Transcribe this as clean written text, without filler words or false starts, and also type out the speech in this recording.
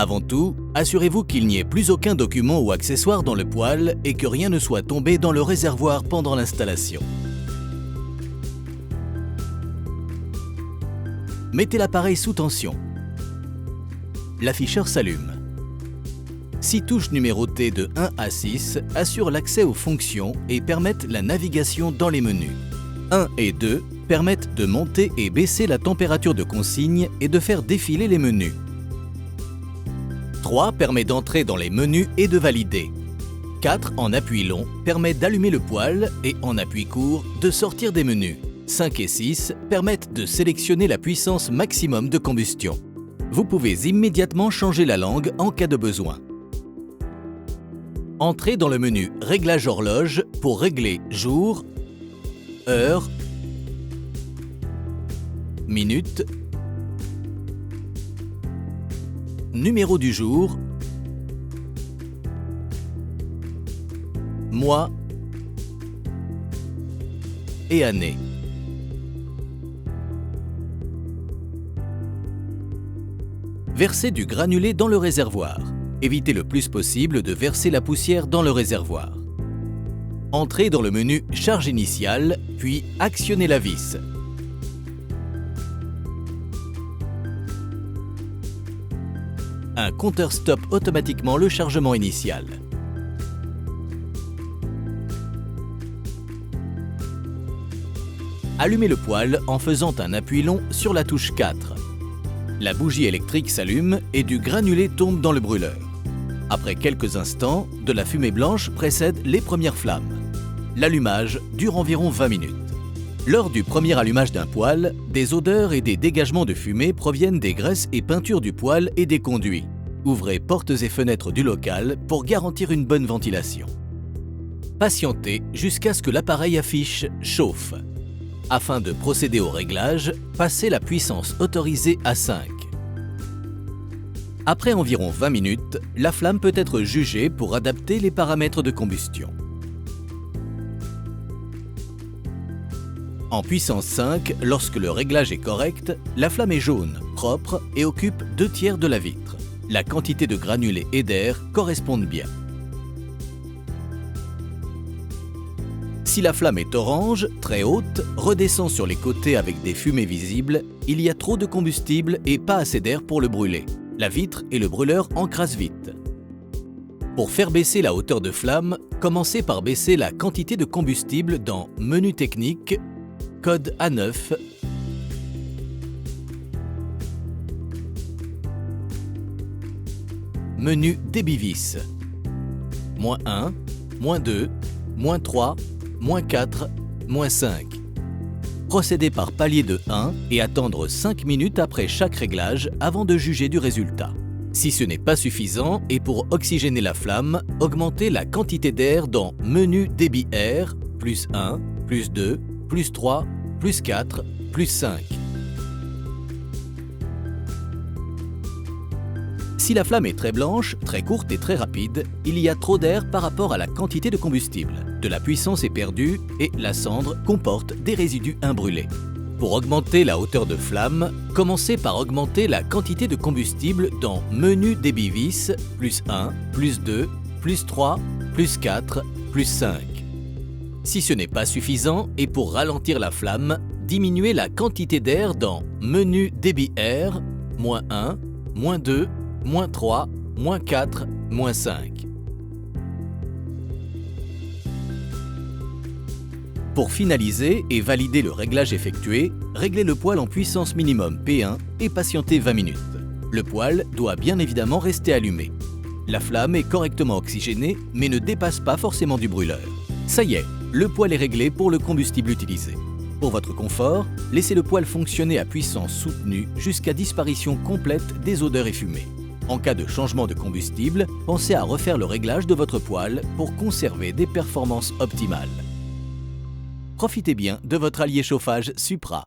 Avant tout, assurez-vous qu'il n'y ait plus aucun document ou accessoire dans le poêle et que rien ne soit tombé dans le réservoir pendant l'installation. Mettez l'appareil sous tension. L'afficheur s'allume. 6 touches numérotées de 1 à 6 assurent l'accès aux fonctions et permettent la navigation dans les menus. 1 et 2 permettent de monter et baisser la température de consigne et de faire défiler les menus. 3 permet d'entrer dans les menus et de valider. 4 en appui long permet d'allumer le poêle et en appui court de sortir des menus. 5 et 6 permettent de sélectionner la puissance maximum de combustion. Vous pouvez immédiatement changer la langue en cas de besoin. Entrez dans le menu Réglage horloge pour régler jour, heure, minute, numéro du jour, mois et année. Versez du granulé dans le réservoir. Évitez le plus possible de verser la poussière dans le réservoir. Entrez dans le menu Charge initiale, puis actionnez la vis. Un compteur stoppe automatiquement le chargement initial. Allumez le poêle en faisant un appui long sur la touche 4. La bougie électrique s'allume et du granulé tombe dans le brûleur. Après quelques instants, de la fumée blanche précède les premières flammes. L'allumage dure environ 20 minutes. Lors du premier allumage d'un poêle, des odeurs et des dégagements de fumée proviennent des graisses et peintures du poêle et des conduits. Ouvrez portes et fenêtres du local pour garantir une bonne ventilation. Patientez jusqu'à ce que l'appareil affiche « Chauffe ». Afin de procéder au réglage, passez la puissance autorisée à 5. Après environ 20 minutes, la flamme peut être jugée pour adapter les paramètres de combustion. En puissance 5, lorsque le réglage est correct, la flamme est jaune, propre et occupe 2/3 de la vitre. La quantité de granulés et d'air correspondent bien. Si la flamme est orange, très haute, redescend sur les côtés avec des fumées visibles, il y a trop de combustible et pas assez d'air pour le brûler. La vitre et le brûleur encrassent vite. Pour faire baisser la hauteur de flamme, commencez par baisser la quantité de combustible dans Menu technique, code A9, menu débit vis, -1, -2, -3, -4, -5. Procédez par palier de 1 et attendre 5 minutes après chaque réglage avant de juger du résultat. Si ce n'est pas suffisant et pour oxygéner la flamme, augmentez la quantité d'air dans Menu débit air, +1, +2, +3, +4, +5. Si la flamme est très blanche, très courte et très rapide, il y a trop d'air par rapport à la quantité de combustible. De la puissance est perdue et la cendre comporte des résidus imbrûlés. Pour augmenter la hauteur de flamme, commencez par augmenter la quantité de combustible dans Menu débit vis, +1, +2, +3, +4, +5. Si ce n'est pas suffisant et pour ralentir la flamme, diminuez la quantité d'air dans Menu débit air, -1, -2, -3, -4, -5. Pour finaliser et valider le réglage effectué, réglez le poêle en puissance minimum P1 et patientez 20 minutes. Le poêle doit bien évidemment rester allumé. La flamme est correctement oxygénée mais ne dépasse pas forcément du brûleur. Ça y est, le poêle est réglé pour le combustible utilisé. Pour votre confort, laissez le poêle fonctionner à puissance soutenue jusqu'à disparition complète des odeurs et fumées. En cas de changement de combustible, pensez à refaire le réglage de votre poêle pour conserver des performances optimales. Profitez bien de votre allié chauffage Supra.